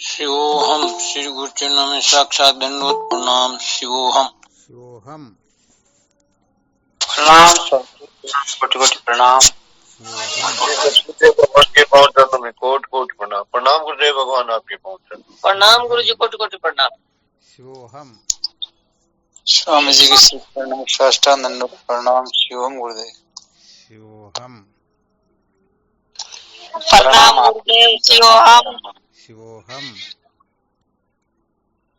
शिवोहम। श्री गुरु चरणों में साक्षात दंडवत प्रणाम। शिवोहम। शिवोहम। प्रणाम कोटि कोटि प्रणाम। शिवोहम। गुरुदेव भगवान के पांव चरणों में कोट कोट प्रणाम। प्रणाम गुरुदेव भगवान आपके पांव चरणों। प्रणाम गुरु जी, कोटि कोटि प्रणाम। शिवोहम। स्वामी जी के श्री प्रणाम, साष्टांग दंडवत प्रणाम। शिवोहम गुरुदेव। शिवोहम। प्रणाम गुरुदेव। शिवोहम। शिवोहम।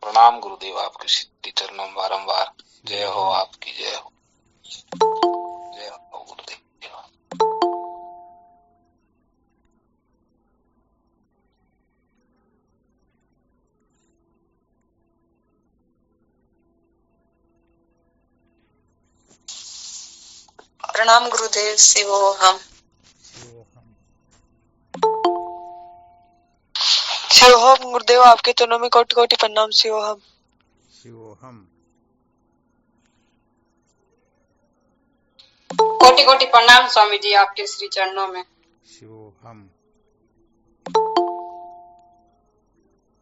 प्रणाम गुरुदेव, आपके श्री चरणों में बारंबार जय हो, आपकी जय हो, जय हो गुरुदेव। प्रणाम गुरुदेव। शिवोहम। शिवोहम। शिवोहम गुरुदेव, आपके चरणों में कोटि कोटि प्रणाम। शिवोहम। शिवोहम। कोटि कोटि प्रणाम स्वामी जी, आपके श्री चरणों में। शिवोहम।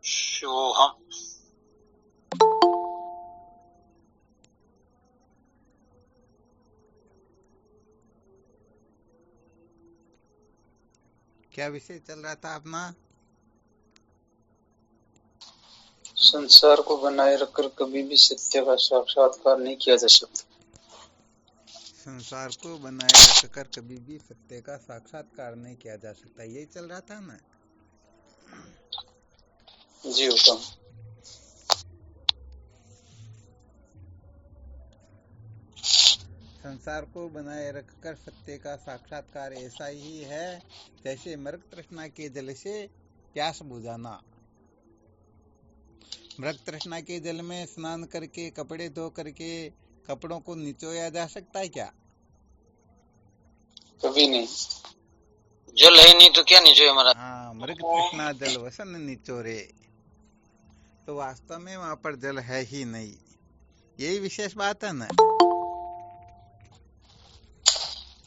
शिवोहम। क्या विषय चल रहा था अपना? संसार को बनाए रखकर कभी भी सत्य का साक्षात्कार नहीं किया जा सकता। संसार को बनाए रखकर कभी भी सत्य का साक्षात्कार नहीं किया जा सकता, यही चल रहा था ना? जी होता हूँ। संसार को बनाए रखकर सत्य का साक्षात्कार ऐसा ही है जैसे मृग तृष्णा के जल से प्यास बुझाना। मृग तृष्णा के जल में स्नान करके, कपड़े धो करके कपड़ों को निचोया जा सकता है क्या? कभी नहीं। जल है नहीं तो क्या निचोए हमारा? हाँ, मृग तृष्णा जल वसन निचोरे, तो वास्तव में वहां पर जल है ही नहीं। यही विशेष बात है ना?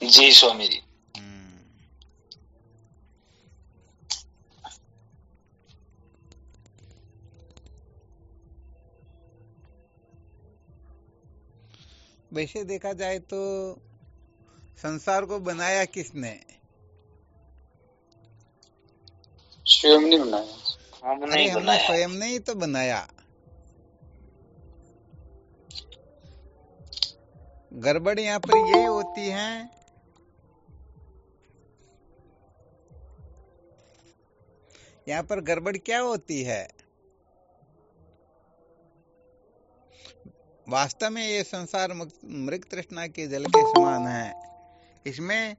जी स्वामी जी। वैसे देखा जाए तो संसार को बनाया किसने? स्वयं नहीं बनाया। अरे हमने स्वयं ने ही तो बनाया। गड़बड़ यहाँ पर यही होती है, यहाँ पर गड़बड़ क्या होती है? वास्तव में ये संसार मृग तृष्णा के जल के समान है। इसमें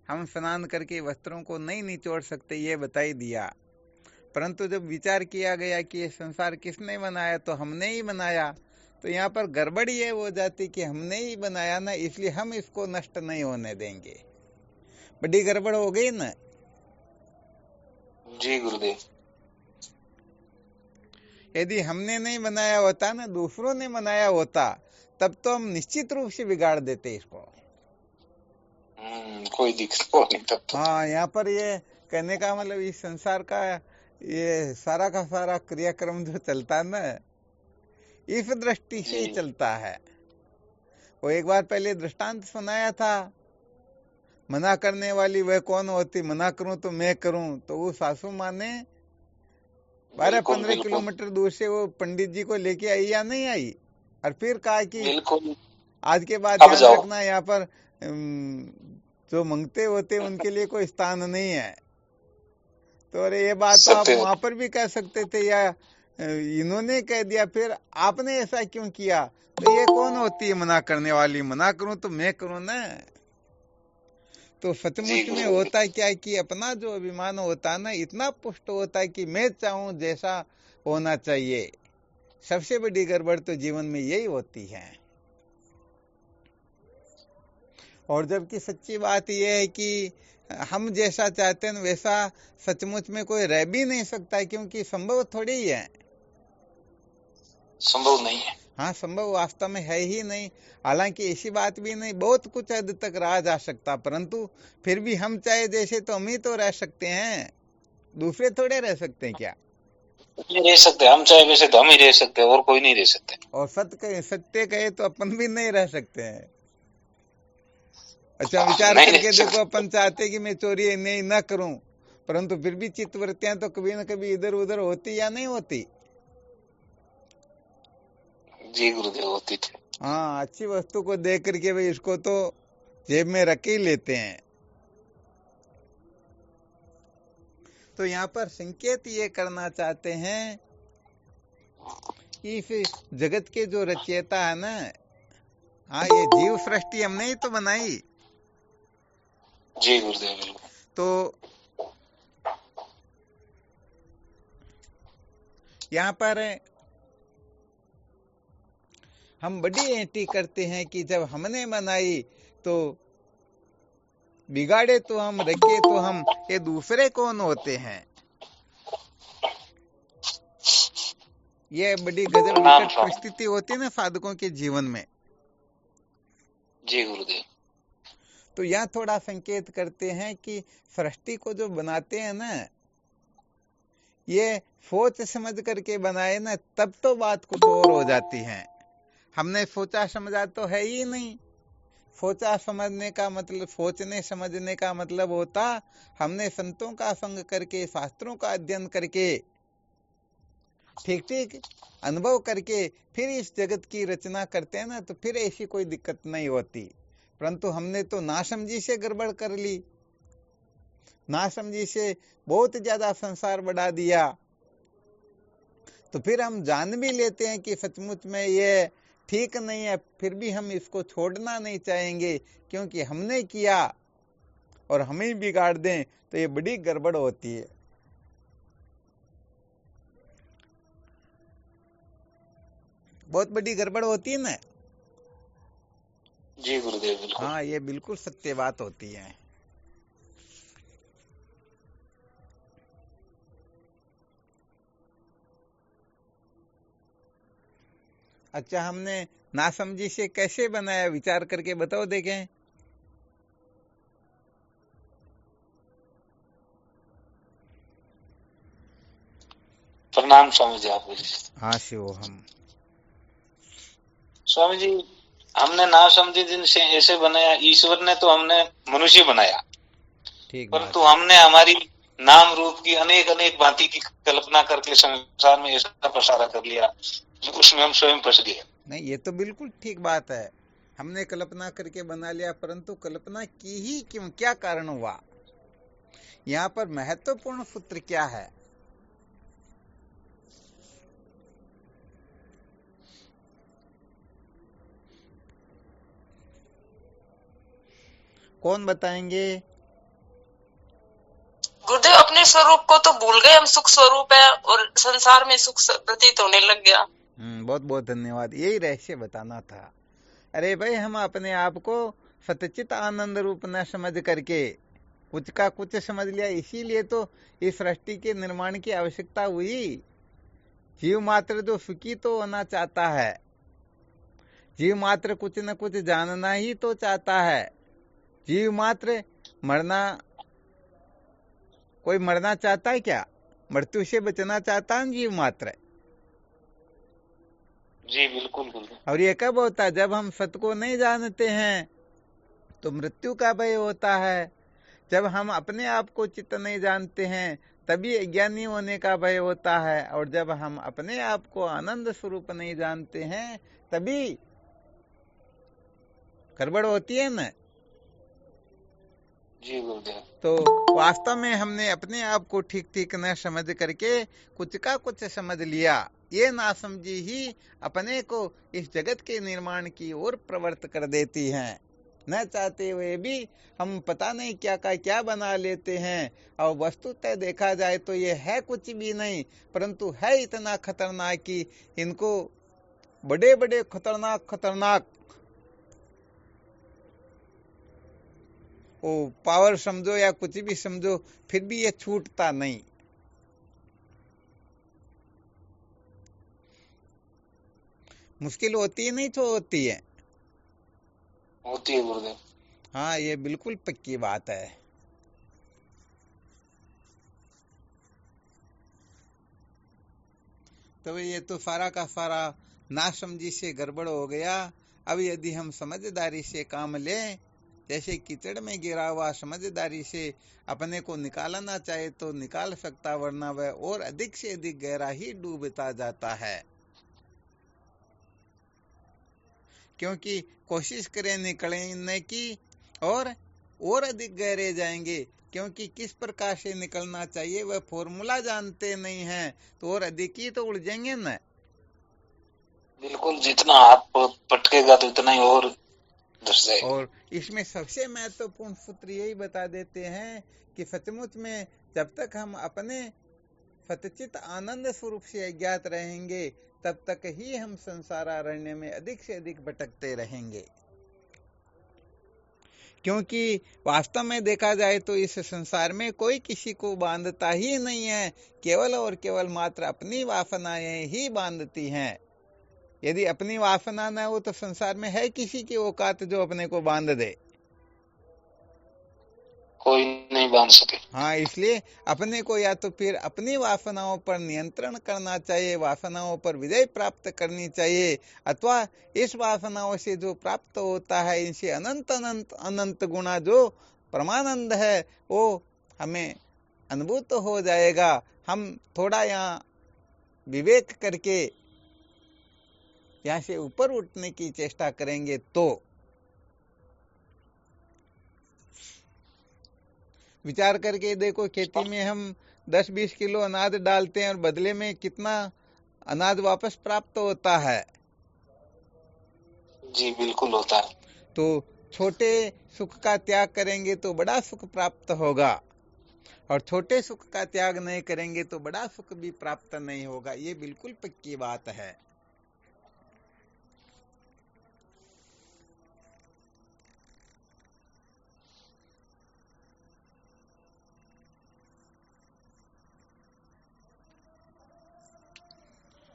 हम स्नान करके वस्त्रों को नहीं निचोड़ सकते, ये बताई दिया। परंतु जब विचार किया गया कि ये संसार किसने बनाया, तो हमने ही बनाया, तो यहाँ पर गड़बड़ ये हो जाती कि हमने ही बनाया ना, इसलिए हम इसको नष्ट नहीं होने देंगे। बड़ी गड़बड़ हो गई ना? जी गुरुदेव। यदि हमने नहीं बनाया होता ना, दूसरों ने बनाया होता, तब तो हम निश्चित रूप से बिगाड़ देते इसको। कोई दिक्कत नहीं तब तो। हाँ, यहाँ पर ये कहने का मतलब इस संसार का ये सारा का सारा क्रियाक्रम जो चलता है ना, इस दृष्टि से चलता है। वो एक बार पहले दृष्टांत सुनाया था, मना करने वाली वह कौन होती, मना करूं तो मैं करूं। तो वो सासू माँ ने 12-15 किलोमीटर दूर से वो पंडित जी को लेके आई या नहीं आई, और फिर कहा कि आज के बाद ध्यान रखना, यहाँ पर जो मंगते होते उनके लिए कोई स्थान नहीं है। तो अरे ये बात तो आप वहां पर भी कह सकते थे, या इन्होंने कह दिया, फिर आपने ऐसा क्यों किया? तो ये कौन होती है मना करने वाली? मना करूं तो मैं करूं ना। तो सचमुच में होता क्या है कि अपना जो अभिमान होता है ना, इतना पुष्ट होता है कि मैं चाहूं जैसा होना चाहिए। सबसे बड़ी गड़बड़ तो जीवन में यही होती है। और जबकि सच्ची बात यह है कि हम जैसा चाहते हैं वैसा सचमुच में कोई रह भी नहीं सकता, क्योंकि संभव थोड़ी ही है। संभव नहीं है। हाँ, संभव वास्तव में है ही नहीं। हालांकि ऐसी बात भी नहीं, बहुत कुछ हद तक रहा जा सकता, परंतु फिर भी हम चाहे जैसे तो हम ही तो रह सकते हैं। दूसरे थोड़े रह सकते हैं क्या? नहीं रह सकते, हम चाहे वैसे तो हम ही रह सकते हैं, और कोई नहीं रह सकते। और सत्य कहे तो अपन भी नहीं रह सकते हैं। अच्छा विचार नहीं रह करके देखो, सकते। अपन चाहते कि मैं चोरी नहीं न करूं, परंतु फिर भी चित्तवृत्तियां तो कभी न कभी इधर उधर होती या नहीं होती? जी गुरुदेव, होती थी। हाँ, अच्छी वस्तु को देख करके भाई इसको तो जेब में रख ही लेते हैं। तो यहाँ पर संकेत ये करना चाहते हैं, इस जगत के जो रचयिता है ना, हाँ ये जीव सृष्टि हमने ही तो बनाई। जी गुरुदेव बिल्कुल। तो यहाँ पर हम बड़ी एंटी करते हैं कि जब हमने बनाई तो बिगाड़े तो हम, रखे तो हम, ये दूसरे कौन होते हैं? ये बड़ी गजब प्रणाम विकट स्वामी। परिस्थिति होती है ना साधकों के जीवन में। जी गुरुदेव। तो यहाँ थोड़ा संकेत करते हैं कि सृष्टि को जो बनाते हैं ना, ये सोच समझ करके बनाए ना, तब तो बात कुछ और हो जाती है। हमने सोचा समझा तो है ही नहीं। सोचा समझने का मतलब, सोचने समझने का मतलब होता हमने संतों का संग करके, शास्त्रों का अध्ययन करके, ठीक ठीक अनुभव करके फिर इस जगत की रचना करते हैं ना, तो फिर ऐसी कोई दिक्कत नहीं होती। परंतु हमने तो नासमझी से गड़बड़ कर ली, नासमझी से बहुत ज्यादा संसार बढ़ा दिया। तो फिर हम जान भी लेते हैं कि सचमुच में ये ठीक नहीं है, फिर भी हम इसको छोड़ना नहीं चाहेंगे, क्योंकि हमने किया और हम ही बिगाड़ दें तो ये बड़ी गड़बड़ होती है। बहुत बड़ी गड़बड़ होती है ना। जी गुरुदेव बिल्कुल। हाँ, ये बिल्कुल सत्य बात होती है। अच्छा, हमने नासमझी से कैसे बनाया, विचार करके बताओ देखें। प्रणाम स्वामी जी आपको। हाँ शिव हम स्वामी जी, हमने ना समझे दिन से ऐसे बनाया, ईश्वर ने तो हमने मनुष्य बनाया, ठीक बात परंतु हमने हमारी नाम रूप की अनेक अनेक भांति की कल्पना करके संसार में ऐसा पसारा कर लिया कि उसमें हम स्वयं फंस गए। नहीं, ये तो बिल्कुल ठीक बात है। हमने कल्पना करके बना लिया, परंतु कल्पना की ही क्यों, क्या कारण हुआ? यहाँ पर महत्वपूर्ण सूत्र क्या है? कौन बताएंगे? गुरुदेव अपने स्वरूप को तो भूल गए, हम सुख स्वरूप है और संसार में सुख प्रतीत होने लग गया। बहुत बहुत धन्यवाद, यही रहस्य बताना था। अरे भाई, हम अपने आप को सतचित आनंद रूप न समझ करके कुछ का कुछ समझ लिया, इसीलिए तो इस सृष्टि के निर्माण की आवश्यकता हुई। जीव मात्र जो सुखी तो होना चाहता है, जीव मात्र कुछ न कुछ जानना ही तो चाहता है। जीव मात्र मरना, कोई मरना चाहता है क्या? मृत्यु से बचना चाहता है जीव मात्र। जी बिल्कुल बिल्कुल। और ये कब होता है? जब हम सत्य को नहीं जानते हैं तो मृत्यु का भय होता है। जब हम अपने आप को चित्त नहीं जानते हैं तभी अज्ञानी होने का भय होता है। और जब हम अपने आप को आनंद स्वरूप नहीं जानते हैं तभी गड़बड़ होती है ना। जी गुरुदेव। तो वास्तव में हमने अपने आप को ठीक ठीक न समझ करके कुछ का कुछ समझ लिया। ये नासमझी ही अपने को इस जगत के निर्माण की ओर प्रवृत्त कर देती हैं। न चाहते हुए भी हम पता नहीं क्या का क्या बना लेते हैं, और वस्तुतः देखा जाए तो ये है कुछ भी नहीं, परंतु है इतना खतरनाक कि इनको बड़े बड़े खतरनाक खतरनाक वो पावर समझो या कुछ भी समझो, फिर भी ये छूटता नहीं। मुश्किल होती है नहीं तो होती है? होती है गुरुदेव। हाँ, ये बिल्कुल पक्की बात है। तो ये तो सारा का सारा नासमझी से गड़बड़ हो गया। अब यदि हम समझदारी से काम लें, जैसे कीचड़ में गिरा हुआ समझदारी से अपने को निकालना चाहे तो निकाल सकता, वरना वह और अधिक से अधिक गहरा ही डूबता जाता है। क्योंकि कोशिश करें निकलने की और अधिक गहरे जाएंगे, क्योंकि किस प्रकार से निकलना चाहिए वह फॉर्मूला जानते नहीं हैं, तो और अधिक ही तो उलझेंगे न। बिल्कुल, जितना हाथ पटकेगा तो उतना ही और धस जाएगा। और इसमें सबसे महत्वपूर्ण सूत्र यही बता देते हैं कि सचमुच में जब तक हम अपने सतचित आनंद स्वरूप से अज्ञात रहेंगे, तब तक ही हम संसारारण्य में अधिक से अधिक भटकते रहेंगे। क्योंकि वास्तव में देखा जाए तो इस संसार में कोई किसी को बांधता ही नहीं है, केवल और केवल मात्र अपनी वासनाएं ही बांधती हैं। यदि अपनी वासना न हो तो संसार में है किसी की औकात जो अपने को बांध दे? कोई नहीं बांध सके। हाँ, इसलिए अपने को या तो फिर अपनी वासनाओं पर नियंत्रण करना चाहिए, वासनाओं पर विजय प्राप्त करनी चाहिए, अथवा इस वासनाओं से जो प्राप्त होता है, इनसे अनंत अनंत अनंत गुना जो परमानंद है वो हमें अनुभूत हो जाएगा। हम थोड़ा यहाँ विवेक करके यहाँ से ऊपर उठने की चेष्टा करेंगे तो। विचार करके देखो, खेती में हम 10-20 किलो अनाज डालते हैं और बदले में कितना अनाज वापस प्राप्त होता है? जी बिल्कुल होता है। तो छोटे सुख का त्याग करेंगे तो बड़ा सुख प्राप्त होगा, और छोटे सुख का त्याग नहीं करेंगे तो बड़ा सुख भी प्राप्त नहीं होगा। ये बिल्कुल पक्की बात है।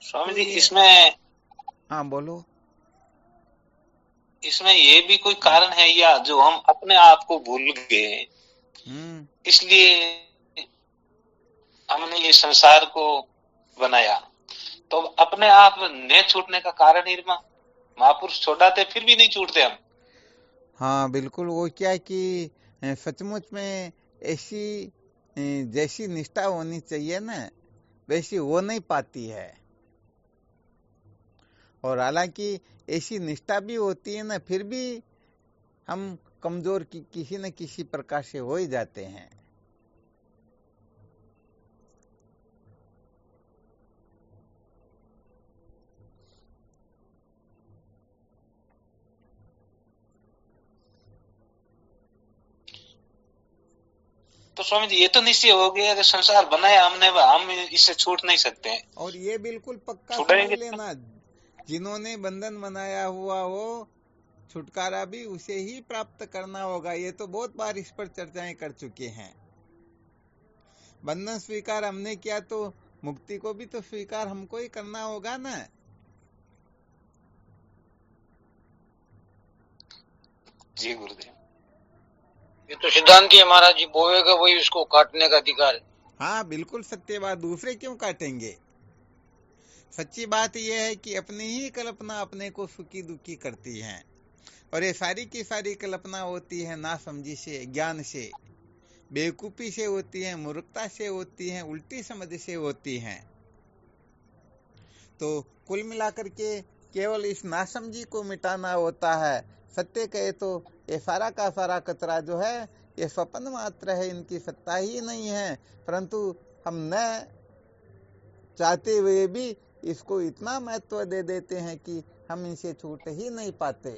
स्वामी जी, इसमें हाँ बोलो। इसमें ये भी कोई कारण है या जो हम अपने आप को भूल गए, इसलिए हमने ये संसार को बनाया? तो अपने आप न छूटने का कारण ही महापुरुष छोड़ाते फिर भी नहीं छूटते हम। हाँ बिल्कुल, वो क्या कि सचमुच में ऐसी जैसी निष्ठा होनी चाहिए ना, वैसी हो नहीं पाती है। और हालांकि ऐसी निष्ठा भी होती है ना, फिर भी हम कमजोर किसी न किसी प्रकार से हो ही जाते हैं। तो स्वामी जी, ये तो निश्चय हो गया कि संसार बनाया हमने, हम इससे छूट नहीं सकते हैं। और ये बिल्कुल पक्का समझ छूटेंगे लेना, जिन्होंने बंधन बनाया हुआ हो, छुटकारा भी उसे ही प्राप्त करना होगा। ये तो बहुत बार इस पर चर्चाएं कर चुके हैं। बंधन स्वीकार हमने किया तो मुक्ति को भी तो स्वीकार हमको ही करना होगा ना। जी गुरुदेव। ये तो सिद्धांत ही हमारा जी, बोएगा वही उसको काटने का अधिकार है। हाँ बिल्कुल सत्य बात, दूसरे क्यों काटेंगे? सच्ची बात यह है कि अपनी ही कल्पना अपने को सुखी दुखी करती है, और ये सारी की सारी कल्पना होती है नासमझी से, ज्ञान से, बेवकूफी से होती है, मूर्खता से होती है, उल्टी समझ से होती है। तो कुल मिलाकर के केवल इस नासमझी को मिटाना होता है। सत्य कहे तो ये सारा का सारा कचरा जो है ये स्वप्न मात्र है, इनकी सत्ता ही नहीं है, परंतु हम न चाहते हुए भी इसको इतना महत्व दे देते हैं कि हम इनसे छूट ही नहीं पाते।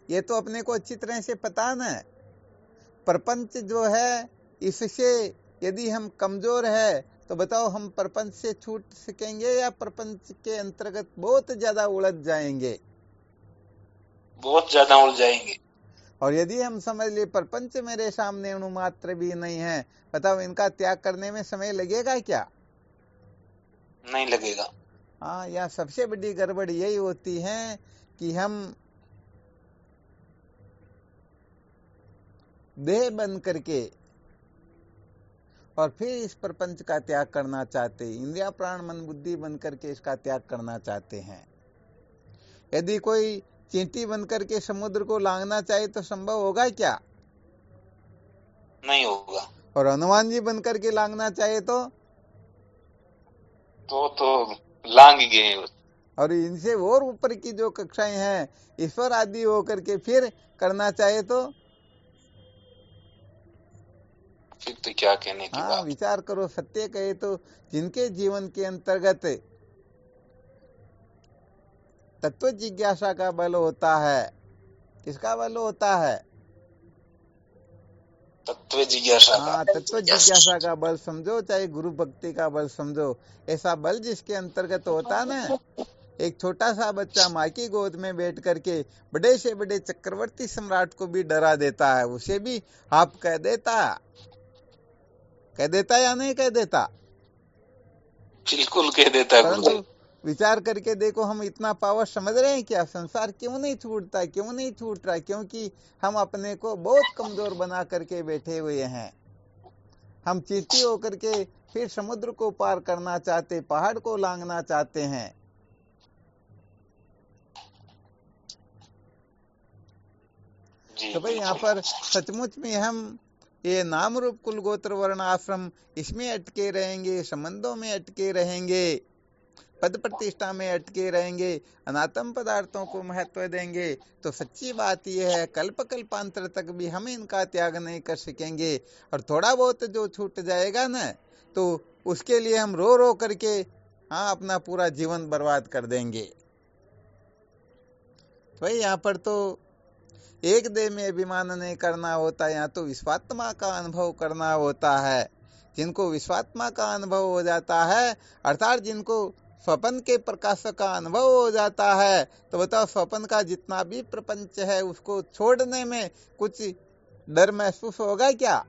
ये तो अपने को अच्छी तरह से पता न, प्रपंच जो है इससे यदि हम कमजोर है तो बताओ हम प्रपंच से छूट सकेंगे या प्रपंच के अंतर्गत बहुत ज्यादा उलझ जाएंगे? बहुत ज्यादा उलझ जाएंगे। और यदि हम समझ ले प्रपंच मेरे सामने अणुमात्र भी नहीं है, बताओ इनका त्याग करने में समय लगेगा क्या? नहीं लगेगा। हाँ, यह सबसे बड़ी गड़बड़ यही होती है कि हम देह बन करके और फिर इस प्रपंच का त्याग करना चाहते, इंद्रिया प्राण मन बुद्धि बनकर के इसका त्याग करना चाहते हैं। यदि कोई चींटी बनकर के समुद्र को लांघना चाहे तो संभव होगा क्या? नहीं होगा। और हनुमान जी बनकर के लांघना चाहे तो लांग गए। और इनसे और ऊपर की जो कक्षाएं हैं, ईश्वर आदि होकर के फिर करना चाहे तो फिर तो क्या कहने की बात। विचार करो। सत्य कहे तो जिनके जीवन के अंतर्गत तत्व जिज्ञासा का बल होता है, किसका बल होता है? तत्व जिज्ञासा का। तत्व जिज्ञासा का बल समझो, चाहे गुरु भक्ति का बल समझो। ऐसा बल जिसके अंतर्गत होता है ना, एक छोटा सा बच्चा माँ की गोद में बैठ करके बड़े से बड़े चक्रवर्ती सम्राट को भी डरा देता है, उसे भी आप कह देता या नहीं कह देता? बिल्कुल कह देता है। परंतु विचार करके देखो, हम इतना पावर समझ रहे हैं क्या? संसार क्यों नहीं छूटता, क्यों नहीं छूट रहा? क्योंकि हम अपने को बहुत कमजोर बना करके बैठे हुए हैं। हम चींटी होकर के फिर समुद्र को पार करना चाहते, पहाड़ को लांघना चाहते हैं। तो भाई यहाँ पर सचमुच में हम ये नाम रूप कुल गोत्र वर्ण आश्रम इसमें अटके रहेंगे, संबंधों में अटके रहेंगे, पद प्रतिष्ठा में अटके रहेंगे, अनात्म पदार्थों को महत्व देंगे, तो सच्ची बात यह है कल्प कल्पांतर तक भी हम इनका त्याग नहीं कर सकेंगे। और थोड़ा बहुत जो छूट जाएगा ना, तो उसके लिए हम रो रो करके अपना पूरा जीवन बर्बाद कर देंगे। तो भाई यहाँ पर तो एक देह में अभिमान नहीं करना होता, यहाँ तो विश्वात्मा का अनुभव करना होता है। जिनको विश्वात्मा का अनुभव हो जाता है, अर्थात जिनको स्वप्न के प्रकाश का अनुभव हो जाता है, तो बताओ स्वप्न का जितना भी प्रपंच है उसको छोड़ने में कुछ डर महसूस होगा क्या?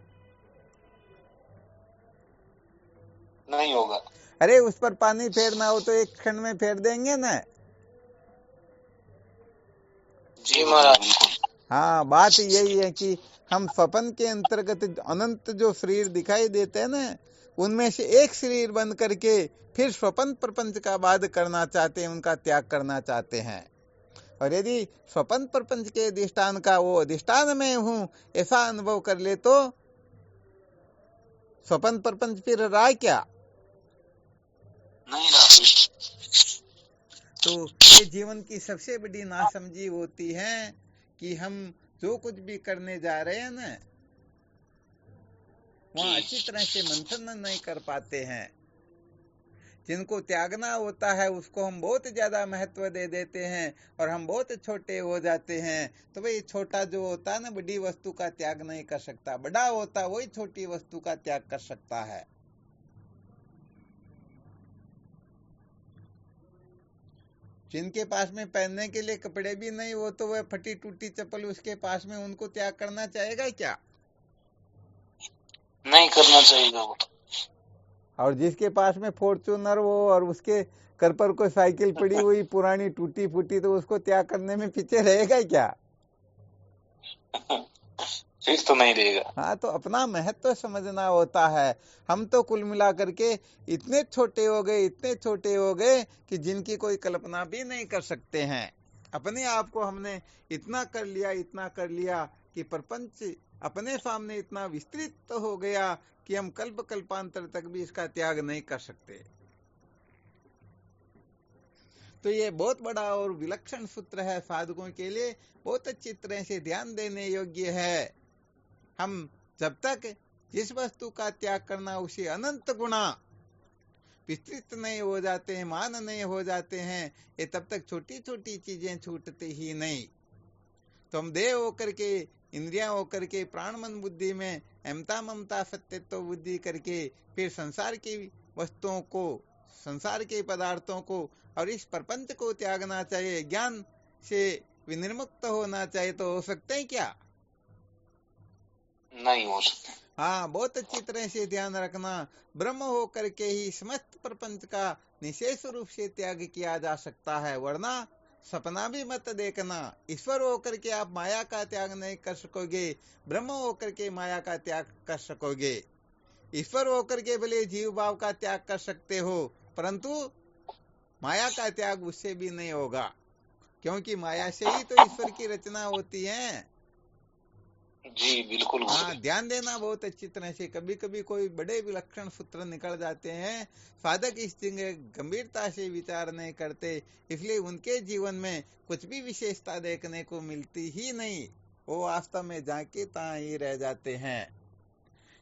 नहीं होगा। अरे उस पर पानी फेरना हो तो एक क्षण में फेर देंगे ना। जी महाराज। बात यही है कि हम स्वप्न के अंतर्गत अनंत जो शरीर दिखाई देते हैं ना, उनमें से एक शरीर बन करके फिर स्वप्न प्रपंच का बाध करना चाहते हैं, उनका त्याग करना चाहते हैं। और यदि स्वप्न प्रपंच के अधिष्ठान का वो अधिष्ठान में हूं ऐसा अनुभव कर ले तो स्वप्न प्रपंच फिर रहा क्या? नहीं रहा। तो ये जीवन की सबसे बड़ी नासमझी होती है कि हम जो कुछ भी करने जा रहे हैं ना, वहाँ अच्छी तरह से मंथन नहीं कर पाते हैं। जिनको त्यागना होता है उसको हम बहुत ज्यादा महत्व दे देते हैं और हम बहुत छोटे हो जाते हैं। तो भाई छोटा जो होता है ना, बड़ी वस्तु का त्याग नहीं कर सकता, बड़ा होता वही छोटी वस्तु का त्याग कर सकता है। जिनके पास में पहनने के लिए कपड़े भी नहीं हो तो वह फटी टूटी चप्पल उसके पास में, उनको त्याग करना चाहेगा क्या? नहीं करना चाहिए वो। और जिसके पास में फॉर्च्यूनर हो और उसके घर पर कोई साइकिल पड़ी हुई पुरानी टूटी फूटी, तो उसको त्याग करने में पीछे रहेगा क्या? फिर तो नहीं रहेगा। तो अपना महत्व समझना होता है। हम तो कुल मिला करके इतने छोटे हो गए कि जिनकी कोई कल्पना भी नहीं कर सकते हैं। अपने आप को हमने इतना कर लिया कि प्रपंच अपने सामने इतना विस्तृत हो गया कि हम कल्प कल्पांतर तक भी इसका त्याग नहीं कर सकते। तो ये बहुत बड़ा और विलक्षण सूत्र है, साधकों के लिए बहुत अच्छी तरह से ध्यान देने योग्य है। हम जब तक जिस वस्तु का त्याग करना उसे अनंत गुणा विस्तृत नहीं हो जाते हैं, मान नहीं हो जाते हैं, ये तब तक छोटी छोटी चीजें छूटती ही नहीं। तो हम देह होकर के, इंद्रियां होकर के, प्राण मन बुद्धि में अहमता ममता सत्यत्व बुद्धि करके फिर संसार की वस्तुओं को, संसार के पदार्थों को और इस प्रपंच को त्यागना चाहिए, ज्ञान से विनिर्मुक्त होना चाहिए। तो हो सकते हैं क्या? नहीं हो सकते। बहुत अच्छी तरह से ध्यान रखना, ब्रह्म होकर के ही समस्त प्रपंच का निशेष रूप से त्याग किया जा सकता है, वरना सपना भी मत देखना। ईश्वर होकर के आप माया का त्याग नहीं कर सकोगे, ब्रह्म होकर के माया का त्याग कर सकोगे। ईश्वर होकर के भले जीव भाव का त्याग कर सकते हो, परंतु माया का त्याग उससे भी नहीं होगा, क्योंकि माया से ही तो ईश्वर की रचना होती है। जी बिल्कुल हाँ, गुरुदेव। ध्यान देना बहुत अच्छी तरह से। कभी कभी कोई बड़े विलक्षण सूत्र निकल जाते हैं, साधक इस जगह गंभीरता से विचार नहीं करते, इसलिए उनके जीवन में कुछ भी विशेषता देखने को मिलती ही नहीं, वो वास्तव में जाके तहाँ ही रह जाते हैं।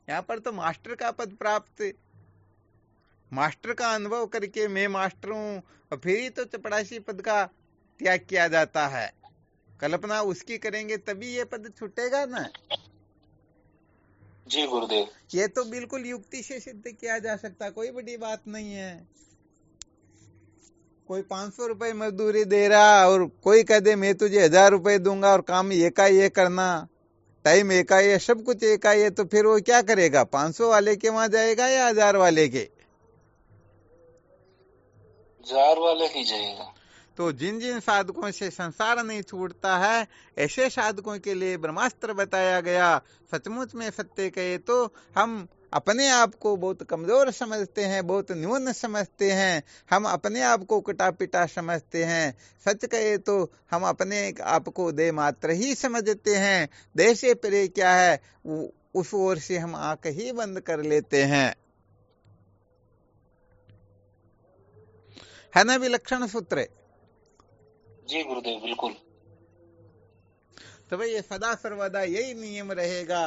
यहाँ पर तो मास्टर का पद प्राप्त, मास्टर का अनुभव करके मैं मास्टर हूँ, और फिर ही तो चपड़ासी पद का त्याग किया जाता है। कल्पना उसकी करेंगे तभी ये पद छूटेगा ना। जी गुरुदेव। ये तो बिल्कुल युक्ति से सिद्ध किया जा सकता, कोई बड़ी बात नहीं है। कोई 500 रुपए मजदूरी दे रहा और कोई कह दे मैं तुझे 1000 रुपए दूंगा और काम एका ये करना, टाइम एका ये, सब कुछ एका ये, तो फिर वो क्या करेगा? 500 वाले के वहां जाएगा या 1000 वाले के? 1000 वाले ही जाएगा। तो जिन जिन साधकों से संसार नहीं छूटता है, ऐसे साधकों के लिए ब्रह्मास्त्र बताया गया। सचमुच में सत्य कहे तो हम अपने आप को बहुत कमजोर समझते हैं, बहुत न्यून समझते हैं, हम अपने आप को कटा पिटा समझते हैं। सच कहे तो हम अपने आप को देह मात्र ही समझते हैं। देह से परे क्या है, उस ओर से हम आंख ही बंद कर लेते हैं। है ना विलक्षण सूत्र? जी गुरुदेव बिल्कुल। तो भाई ये सदा सर्वदा यही नियम रहेगा।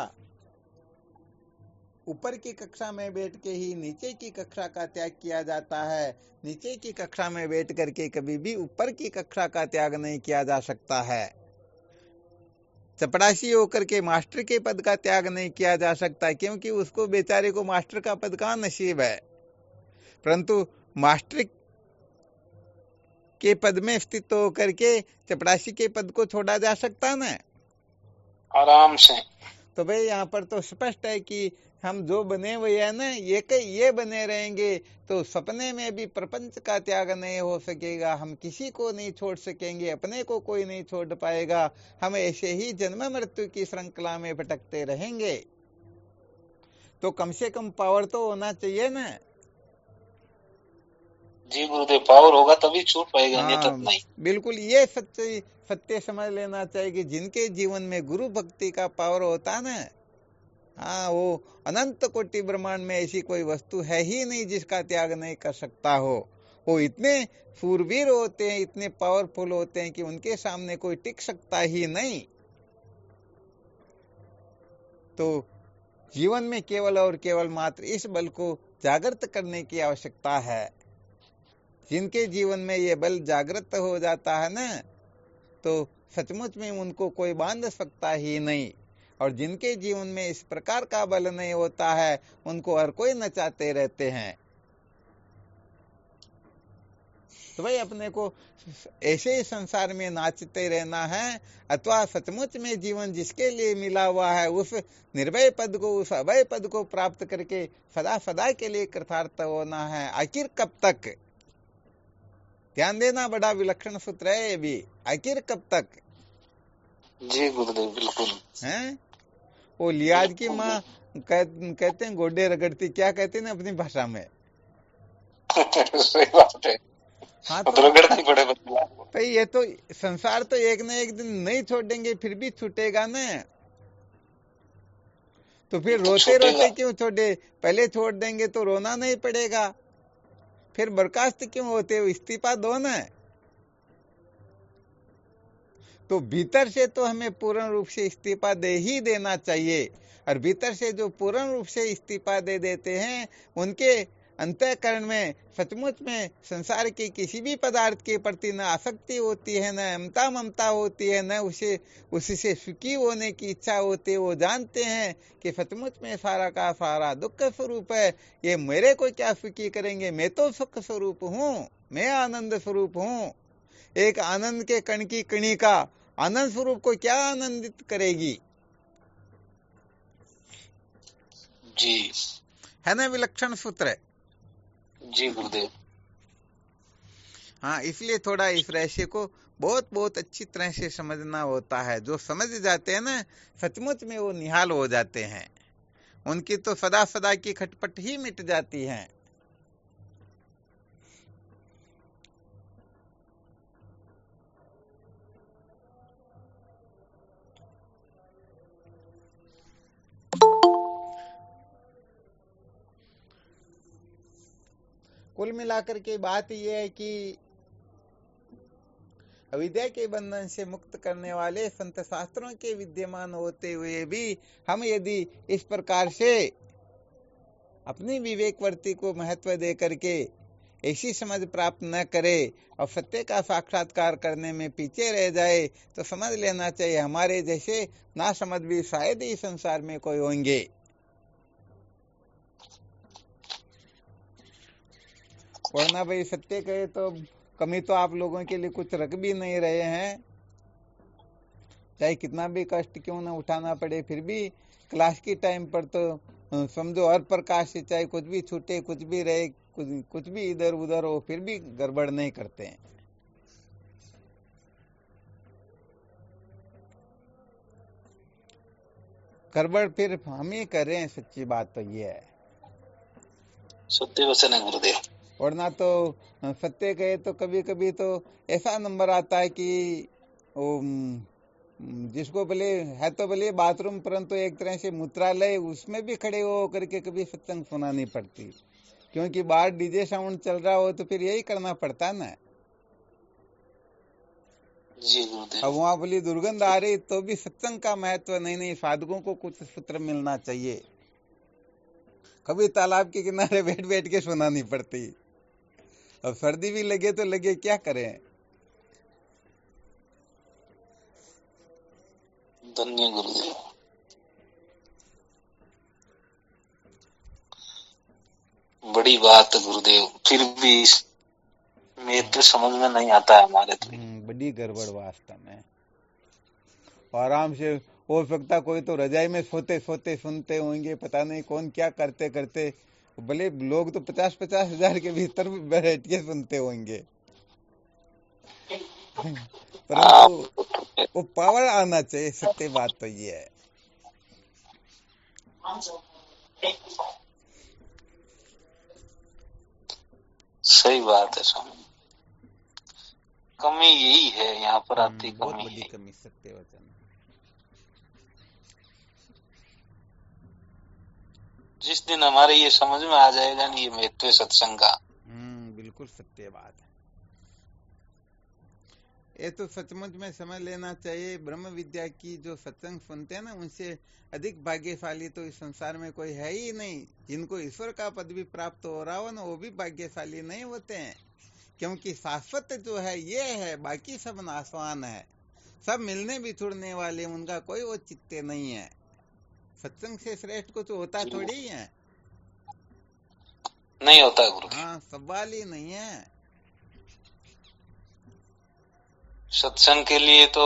ऊपर की कक्षा में बैठ के ही नीचे की कक्षा का त्याग किया जाता है, नीचे की कक्षा में बैठ करके कभी भी ऊपर की कक्षा का त्याग नहीं किया जा सकता है। चपड़ासी होकर के मास्टर के पद का त्याग नहीं किया जा सकता, क्योंकि उसको बेचारे को मास्टर का पद का नसीब है। परंतु मास्टर के पद में स्थित होकर के चपड़ासी के पद को छोड़ा जा सकता ना, आराम से। तो भाई यहाँ पर तो स्पष्ट है कि हम जो बने हुए हैं ना, ये बने रहेंगे तो सपने में भी प्रपंच का त्याग नहीं हो सकेगा। हम किसी को नहीं छोड़ सकेंगे, अपने को कोई नहीं छोड़ पाएगा। हम ऐसे ही जन्म मृत्यु की श्रृंखला में भटकते रहेंगे। तो कम से कम पावर तो होना चाहिए ना। जी गुरुदेव, पावर होगा तभी छूट पाएगा, नहीं तो नहीं। बिल्कुल, ये सत्य समझ लेना चाहिए कि जिनके जीवन में गुरु भक्ति का पावर होता ना, हाँ, वो अनंत कोटि ब्रह्मांड में ऐसी कोई वस्तु है ही नहीं जिसका त्याग नहीं कर सकता हो। वो इतने शूरवीर होते हैं, इतने पावरफुल होते हैं कि उनके सामने कोई टिक सकता ही नहीं। तो जीवन में केवल और केवल मात्र इस बल को जागृत करने की आवश्यकता है। जिनके जीवन में ये बल जागृत हो जाता है ना, तो सचमुच में उनको कोई बांध सकता ही नहीं। और जिनके जीवन में इस प्रकार का बल नहीं होता है, उनको हर कोई नचाते रहते हैं। तो भाई अपने को ऐसे ही संसार में नाचते रहना है, अथवा सचमुच में जीवन जिसके लिए मिला हुआ है उस निर्भय पद को, उस अभय पद को प्राप्त करके सदा सदा के लिए कृतार्थ होना है। आखिर कब तक? ध्यान देना, बड़ा विलक्षण सूत्र है ये भी। आखिर कब तक? जी गुरुदेव बिल्कुल। हैं? वो लियाज की माँ कहते हैं गोडे रगड़ती, क्या कहते हैं ना अपनी भाषा में। सही बात है। हाँ, तो रगड़ना ही पड़े भाई ये तो संसार तो एक न एक दिन नहीं छोड़ेंगे, फिर भी छूटेगा ना। तो फिर रोते रोते क्यों छोड़े? पहले छोड़ देंगे तो रोना नहीं पड़ेगा, फिर बर्खास्त क्यों होते हो? इस्तीफा दो ना। तो भीतर से तो हमें पूर्ण रूप से इस्तीफा दे ही देना चाहिए। और भीतर से जो पूर्ण रूप से इस्तीफा दे देते हैं, उनके अंतःकरण में सचमुच में संसार के किसी भी पदार्थ के प्रति न आसक्ति होती है, न अमता ममता होती है, न उससे सुखी होने की इच्छा होती है। वो जानते हैं कि सचमुच में सारा का सारा दुख स्वरूप है, ये मेरे को क्या सुखी करेंगे, मैं तो सुख स्वरूप हूँ, मैं आनंद स्वरूप हूँ। एक आनंद के कण की कणिका आनंद स्वरूप को क्या आनंदित करेगी? जी, है ना विलक्षण सूत्र? जी गुरुदेव। हाँ, इसलिए थोड़ा इस रहस्य को बहुत बहुत अच्छी तरह से समझना होता है। जो समझ जाते हैं ना, सचमुच में वो निहाल हो जाते हैं। उनकी तो सदा सदा की खटपट ही मिट जाती है। कुल मिलाकर के बात यह है कि अविद्या के बंधन से मुक्त करने वाले संत शास्त्रों के विद्यमान होते हुए भी हम यदि इस प्रकार से अपनी विवेकवर्ती को महत्व दे करके ऐसी समझ प्राप्त न करे और सत्य का साक्षात्कार करने में पीछे रह जाए तो समझ लेना चाहिए हमारे जैसे ना समझ भी शायद ही संसार में कोई होंगे। वरना भाई सत्य कहे तो कमी तो आप लोगों के लिए कुछ रख भी नहीं रहे हैं, चाहे कितना भी कष्ट क्यों न उठाना पड़े, फिर भी क्लास की टाइम पर तो समझो हर प्रकार से चाहे कुछ भी छूटे, कुछ भी रहे, कुछ भी इधर उधर हो, फिर भी गड़बड़ नहीं करते हैं। गड़बड़ फिर हम ही कर रहे हैं, सच्ची बात तो ये है। सत्य वचन है गुरुदेव। वरना तो सत्य कहे तो कभी कभी तो ऐसा नंबर आता है कि वो जिसको भले है तो भले बाथरूम परंतु एक तरह से मूत्रालय, उसमें भी खड़े हो करके कभी सत्संग सुना नहीं पड़ती, क्योंकि बाहर डीजे साउंड चल रहा हो तो फिर यही करना पड़ता ना। जी गुरुदेव। अब वहां भली दुर्गंध आ रही तो भी सत्संग का महत्व नहीं, साधकों को कुछ सूत्र मिलना चाहिए। कभी तालाब के किनारे बैठ बैठ के सुना नहीं पड़ती। अब सर्दी भी लगे तो लगे, क्या करें। धन्य गुरुदेव। बड़ी बात है गुरुदेव, फिर भी मेरे तो समझ में नहीं आता है हमारे तो। बड़ी गड़बड़ वास्तव में। आराम से हो सकता कोई तो रजाई में सोते सोते सुनते होंगे, पता नहीं कौन क्या करते करते, भले लोग तो 50-50 हजार के भीतर बैठ के सुनते होंगे। परंतु वो पावर आना चाहिए, सत्य बात तो ये है। सही बात है स्वामी, कमी यही है यहाँ पर आती, बहुत कमी बड़ी है। कमी सत्य वचन। जिस दिन हमारे ये समझ में आ जाएगा नहीं ये महत्व सत्संग का। बिल्कुल सत्य बात है। ये तो सचमुच में समझ लेना चाहिए, ब्रह्म विद्या की जो सत्संग सुनते हैं ना, उनसे अधिक भाग्यशाली तो इस संसार में कोई है ही नहीं। जिनको ईश्वर का पद भी प्राप्त हो रहा हो ना, वो भी भाग्यशाली नहीं होते हैं, क्योंकि शाश्वत जो है ये है, बाकी सब नाशवान है, सब मिलने बिछुड़ने वाले, उनका कोई वो चित्ते नहीं है। सत्संग से श्रेष्ठ कुछ होता थोड़ी है, नहीं होता गुरु। हाँ, सवाल ही नहीं है। सत्संग के लिए तो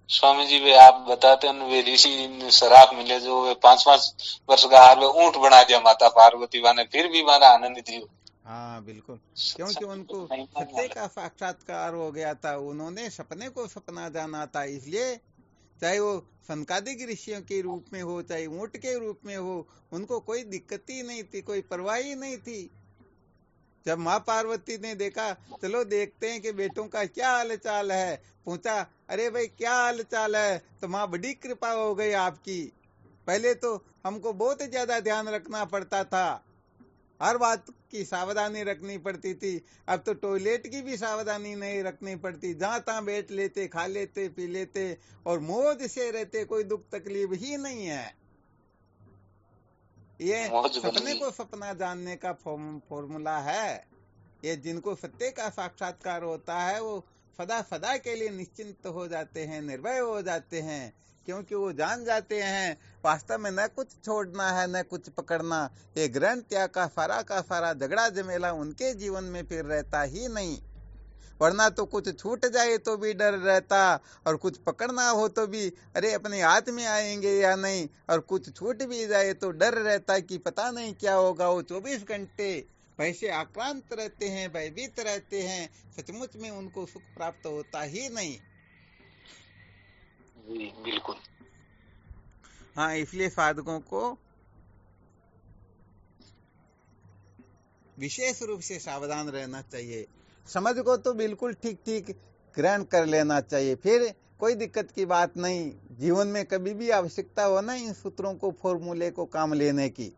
स्वामी जी वे आप बताते हैं, वे ऋषि शराब मिले जो वे 5-5 वर्ष का हार में ऊंट बना दिया माता पार्वती ने, फिर भी मारा आनंदित हुई। हाँ बिल्कुल, क्योंकि उनको सत्य का साक्षात्कार हो गया था, उन्होंने सपने को सपना जाना था। इसलिए चाहे वो सनकादिक ऋषियों के रूप में हो, चाहे ऊंट के रूप में हो, उनको कोई दिक्कत ही नहीं थी, कोई परवाह ही नहीं थी। जब माँ पार्वती ने देखा चलो देखते हैं कि बेटों का क्या हाल चाल है, पूछा अरे भाई क्या हाल चाल है, तो माँ बड़ी कृपा हो गई आपकी। पहले तो हमको बहुत ज्यादा ध्यान रखना पड़ता था, हर बात की सावधानी रखनी पड़ती थी। अब तो टॉयलेट की भी सावधानी नहीं रखनी पड़ती, जहां तहां बैठ लेते, खा लेते, पी लेते और मौज से रहते, कोई दुख तकलीफ ही नहीं है। ये सपने को सपना जानने का फॉर्मूला है। ये जिनको सत्य का साक्षात्कार होता है वो सदा सदा के लिए निश्चिंत हो जाते हैं, निर्भय हो जाते हैं, क्योंकि वो जान जाते हैं वास्तव में न कुछ छोड़ना है न कुछ पकड़ना। ये ग्रहण त्याग का सारा झगड़ा झमेला उनके जीवन में फिर रहता ही नहीं। वरना तो कुछ छूट जाए तो भी डर रहता, और कुछ पकड़ना हो तो भी अरे अपने हाथ में आएंगे या नहीं, और कुछ छूट भी जाए तो डर रहता कि पता नहीं क्या होगा। वो 24 घंटे वैसे आक्रांत रहते हैं, भयभीत रहते हैं, सचमुच में उनको सुख प्राप्त होता ही नहीं। बिल्कुल। हाँ, इसलिए साधकों को विशेष रूप से सावधान रहना चाहिए। समझ को तो बिल्कुल ठीक ठीक ग्रहण कर लेना चाहिए, फिर कोई दिक्कत की बात नहीं। जीवन में कभी भी आवश्यकता हो ना इन सूत्रों को, फॉर्मूले को काम लेने की,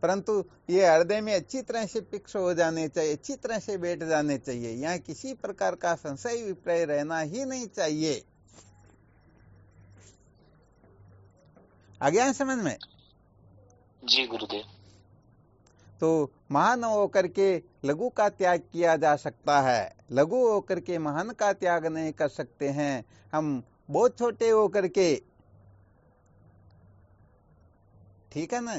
परंतु ये हृदय में अच्छी तरह से फिक्स हो जाने चाहिए, अच्छी तरह से बैठ जाने चाहिए। यहाँ किसी प्रकार का संशय विपर्य रहना ही नहीं चाहिए। आ गया समझ में? जी गुरुदेव। तो महान होकर के लघु का त्याग किया जा सकता है, लघु होकर के महान का त्याग नहीं कर सकते हैं। हम बहुत छोटे होकर के, ठीक है ना,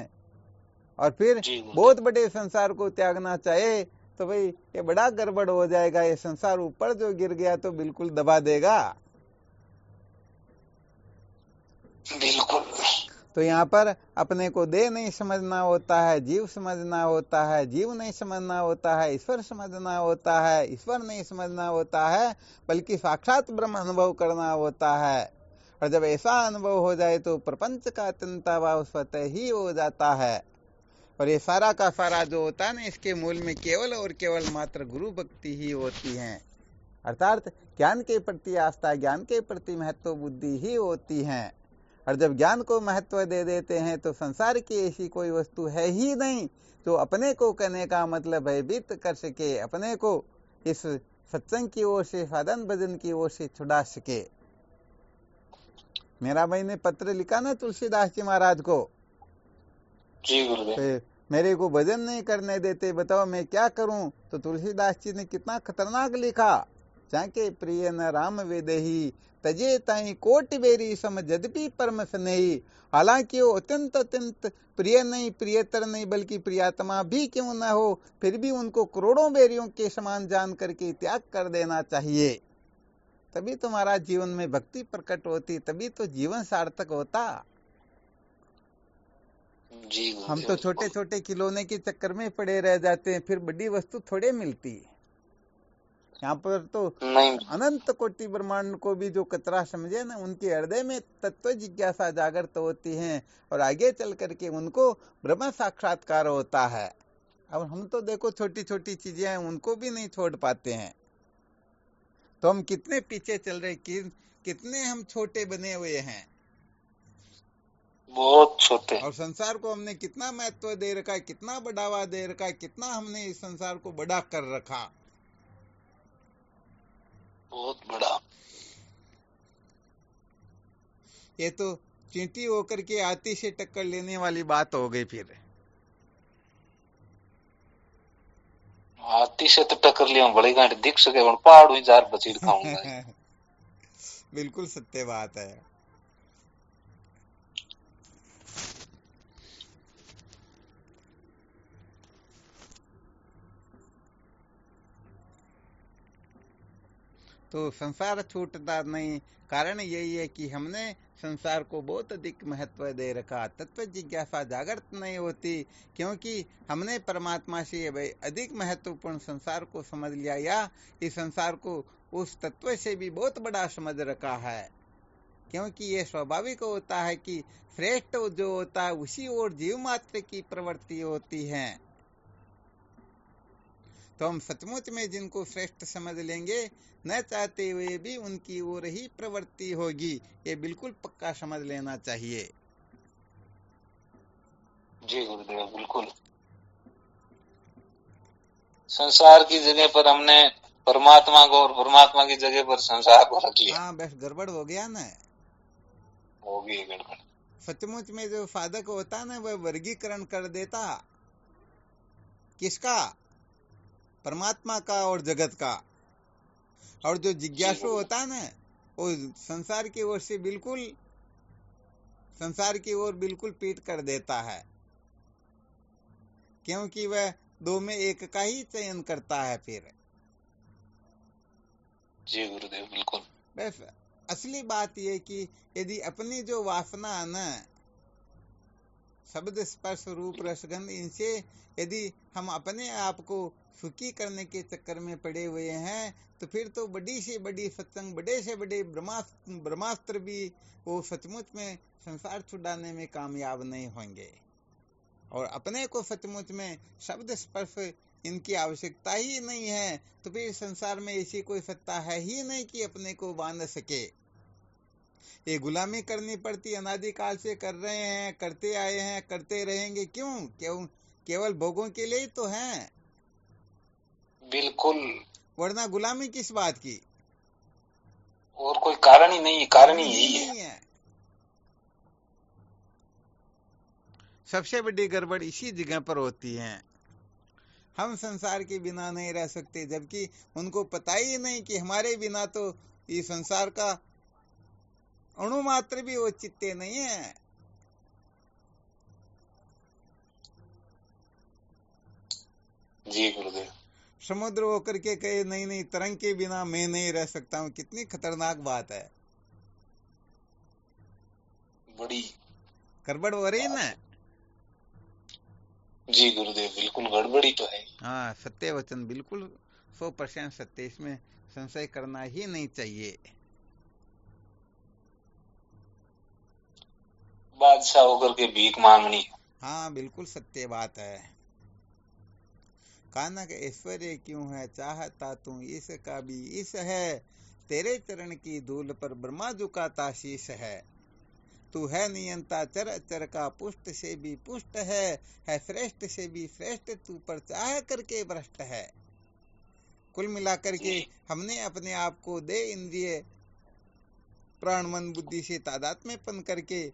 और फिर बहुत बड़े संसार को त्यागना चाहे तो भाई ये बड़ा गड़बड़ हो जाएगा। ये संसार ऊपर जो गिर गया तो बिल्कुल दबा देगा। बिल्कुल। तो यहाँ पर अपने को देह नहीं समझना होता है, जीव समझना होता है, जीव नहीं समझना होता है, ईश्वर समझना होता है, ईश्वर नहीं समझना होता है, बल्कि साक्षात ब्रह्म अनुभव करना होता है। और जब ऐसा अनुभव हो जाए तो प्रपंच का अत्यंता भाव स्वतः ही हो जाता है। और ये सारा का सारा जो होता है ना, इसके मूल में केवल और केवल मात्र गुरु भक्ति ही होती है, अर्थात ज्ञान के प्रति आस्था, ज्ञान के प्रति महत्व बुद्धि ही होती है। और जब ज्ञान को महत्व दे देते हैं तो संसार की ऐसी कोई वस्तु है ही नहीं जो अपने को कहने का मतलब भयभीत कर सके, अपने को इस सत्संग की ओर से, साधन भजन की ओर से छुड़ा सके। मेरा भाई ने पत्र लिखा ना तुलसीदास जी महाराज को, जी गुरुदेव, मेरे को भजन नहीं करने देते, बताओ मैं क्या करूं? तो तुलसीदास जी ने कितना खतरनाक लिखा, जाके प्रिय न राम वेदही तजे ताई कोट बेरी सम यद्यपि परम स्नेही। हालांकि वो अत्यंत अत्यंत प्रिय नहीं, प्रियतर नहीं, बल्कि प्रियात्मा भी क्यों न हो, फिर भी उनको करोड़ों बेरियों के समान जान करके त्याग कर देना चाहिए। तभी तुम्हारा जीवन में भक्ति प्रकट होती, तभी तो जीवन सार्थक होता। जी हम तो छोटे छोटे खिलौने के चक्कर में पड़े रह जाते हैं, फिर बड़ी वस्तु थोड़े मिलती है। यहाँ पर तो नहीं, अनंत कोटि ब्रह्मांड को भी जो कचरा समझे ना, उनके हृदय में तत्व जिज्ञासा जागृत होती है और आगे चल करके उनको ब्रह्म साक्षात्कार होता है। अब हम तो देखो छोटी छोटी चीजें हैं, उनको भी नहीं छोड़ पाते हैं। तो हम कितने पीछे चल रहे, कितने हम छोटे बने हुए हैं, बहुत छोटे। और संसार को हमने कितना महत्व दे रखा, कितना बढ़ावा दे रखा, कितना हमने इस संसार को बड़ा कर रखा, बहुत बड़ा। ये तो चींटी होकर के हाथी से टक्कर लेने वाली बात हो गई। फिर हाथी से तो टक्कर लिया, बड़ी गांठ दिख सके, पहाड़ हुई जार बचीड़ खाऊंगा। बिल्कुल सत्य बात है। तो संसार छूटता नहीं, कारण यही है कि हमने संसार को बहुत अधिक महत्व दे रखा, तत्व जिज्ञासा जागृत नहीं होती, क्योंकि हमने परमात्मा से अधिक महत्वपूर्ण संसार को समझ लिया, या इस संसार को उस तत्व से भी बहुत बड़ा समझ रखा है। क्योंकि ये स्वाभाविक होता है कि श्रेष्ठ जो होता है उसी ओर जीव मात्र की प्रवृत्ति होती है। तो हम सचमुच में जिनको श्रेष्ठ समझ लेंगे, न चाहते हुए भी उनकी ओर ही प्रवृत्ति होगी, ये बिल्कुल पक्का समझ लेना चाहिए। जी गुरुदेव, बिल्कुल। संसार की जगह पर हमने परमात्मा को और परमात्मा की जगह पर संसार को रख लिया। हाँ, बस गड़बड़ हो गया ना, हो गई गड़बड़। सचमुच में जो साधक होता ना, वह वर्गीकरण कर देता, किसका? परमात्मा का और जगत का। और जो जिज्ञासु होता है ना, वो संसार की ओर से बिल्कुल, संसार की ओर बिल्कुल पीठ कर देता है, क्योंकि वह दो में एक का ही चयन करता है। फिर जी गुरुदेव, बिल्कुल। बस असली बात यह कि यदि अपनी जो वासना है ना, शब्द स्पर्श रूप रसगंध, इनसे यदि हम अपने आप को सुखी करने के चक्कर में पड़े हुए हैं, तो फिर तो बड़ी से बड़ी सत्संग, बड़े से बड़े ब्रह्मास्त्र भी वो सचमुच में संसार छुड़ाने में कामयाब नहीं होंगे। और अपने को सचमुच में शब्द स्पर्श इनकी आवश्यकता ही नहीं है, तो फिर संसार में ऐसी कोई सत्ता है ही नहीं कि अपने को बांध सके। ये गुलामी करनी पड़ती, अनादिकाल से कर रहे हैं, करते आए हैं, करते रहेंगे। क्यों? केवल भोगों के लिए ही तो हैं, बिल्कुल, वरना गुलामी किस बात की? और कोई कारण ही नहीं है, कारण ही यही है। नहीं है। सबसे बड़ी गड़बड़ इसी जगह पर होती है। हम संसार के बिना नहीं रह सकते, जबकि उनको पता ही नहीं कि हमारे बिना तो ये संसार का अणु मात्र भी वो चित्ते नहीं है। जी गुरुदेव। समुद्र होकर के कहे नहीं, तरंग के बिना मैं नहीं रह सकता हूँ, कितनी खतरनाक बात है। बड़ी गड़बड़ हो रही ना। जी गुरुदेव, बिल्कुल गड़बड़ी तो है। हाँ, सत्य वचन बिल्कुल 100% सत्य, इसमें संशय करना ही नहीं चाहिए। बादशाह होकर के भीख मांगनी। हाँ, बिल्कुल सत्य बात है। कानक ऐश्वर्य क्यों है, चाहता तू इसका भी इस है, तेरे चरण की धूल पर ब्रह्मा झुकाता शीश है। तू है नियंता चर अचर का, पुष्ट से भी पुष्ट है श्रेष्ठ से भी श्रेष्ठ, तू पर चाह करके भ्रष्ट है। कुल मिलाकर के हमने अपने आप को दे इंद्रिय प्राण मन बुद्धि से तादात्म्यपन करके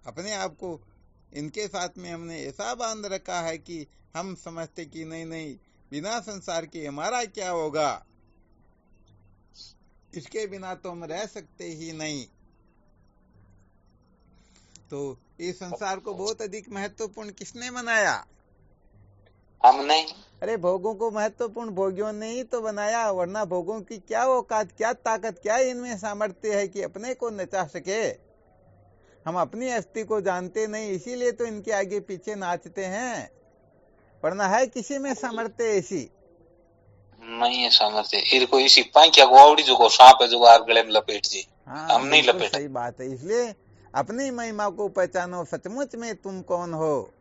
अपने आप को इनके साथ में हमने ऐसा बांध रखा है कि हम समझते कि नहीं, बिना संसार के हमारा क्या होगा, इसके बिना तो हम रह सकते ही नहीं। तो इस संसार को बहुत अधिक महत्वपूर्ण किसने बनाया? हम नहीं। अरे भोगों को महत्वपूर्ण भोगियों ने ही तो बनाया, वरना भोगों की क्या औकात, क्या ताकत, क्या इनमें सामर्थ्य है कि अपने को नचा सके। हम अपनी अस्थि को जानते नहीं, इसीलिए तो इनके आगे पीछे नाचते हैं, वरना है किसी में सामर्थ्य ऐसी नहीं है सामर्थ्य। इर कोई सिपाही क्या गोवड़ी जो सांप है जो आर गले में लपेट जी। हाँ, हम नहीं लपेट। सही बात है। इसलिए अपनी महिमा को पहचानो, सचमुच में तुम कौन हो।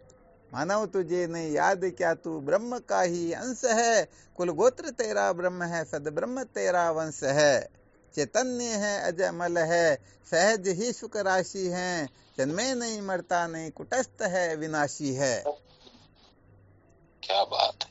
मानव तुझे नहीं याद क्या, तू ब्रह्म का ही अंश है, कुल गोत्र तेरा ब्रह्म है, सद ब्रह्म तेरा वंश है। चैतन्य है, अजमल है, सहज ही सुख राशि है, जन्मे नहीं मरता नहीं, कुटस्थ है विनाशी है। क्या बात है।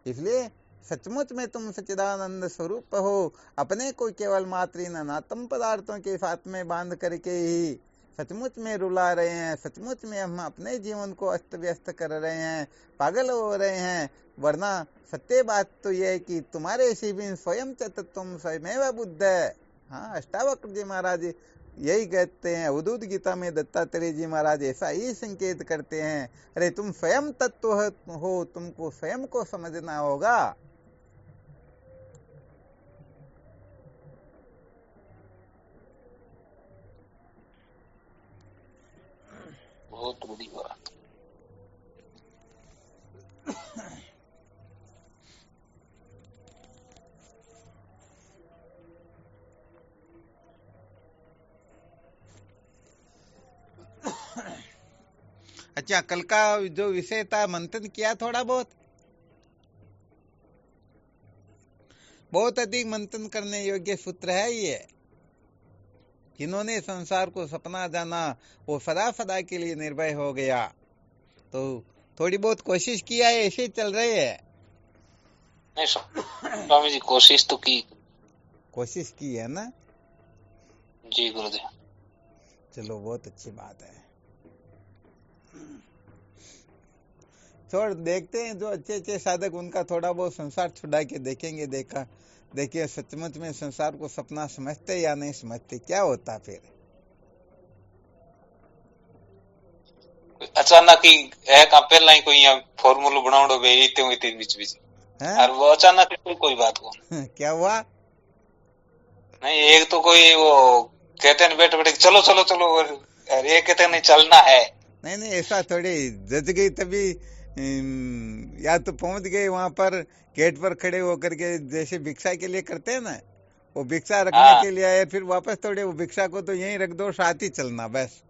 इसलिए सचमुच में तुम सच्चिदानंद स्वरूप हो, अपने को केवल मात्र इन अनात्म पदार्थों के साथ में बांध करके ही सचमुच में रुला रहे हैं। सचमुच में हम अपने जीवन को अस्त व्यस्त कर रहे हैं, पागल हो रहे हैं। वरना सत्य बात तो यह है कि तुम्हारे शिविर स्वयं तत्वम स्वयमेव बुद्ध है। हाँ, अष्टावक्र जी महाराज यही कहते हैं, उद्धव गीता में दत्तात्रेय जी महाराज ऐसा ही संकेत करते हैं। अरे तुम स्वयं तत्व हो, तुमको स्वयं को समझना होगा। बहुत बड़ी बात। अच्छा, कल का जो विषय था, मंथन किया थोड़ा बहुत अधिक मंथन करने योग्य सूत्र है ये। जिन्होंने संसार को सपना जाना वो सदा सदा के लिए निर्भय हो गया। तो थोड़ी बहुत कोशिश किया है, ऐसे चल रहे हैं। नहीं स्वामी जी, कोशिश तो की है ना। जी गुरुदेव। चलो, बहुत अच्छी बात है। छोड़ देखते हैं, जो अच्छे अच्छे साधक उनका थोड़ा बहुत संसार छुड़ा के देखेंगे। देखिए सचमुच में संसार को सपना समझते या नहीं समझते, क्या होता फिर। अचानक ही एक पहला ही कोई फॉर्मूला बनावड़ो बे इते हुए बीच और वो अचानक कोई बात को क्या हुआ। नहीं, एक तो कोई वो कहते हैं बैठे बैठे चलो चलो चलो, और ये कहते नहीं चलना है। नहीं, ऐसा थोड़ी जज गई तभी या तो पहुंच गए वहां पर गेट पर खड़े होकर के, जैसे भिक्षा के लिए करते हैं ना, वो भिक्षा रखने के लिए आए, फिर वापस थोड़े वो भिक्षा को तो यहीं रख दो, साथ ही चलना, बस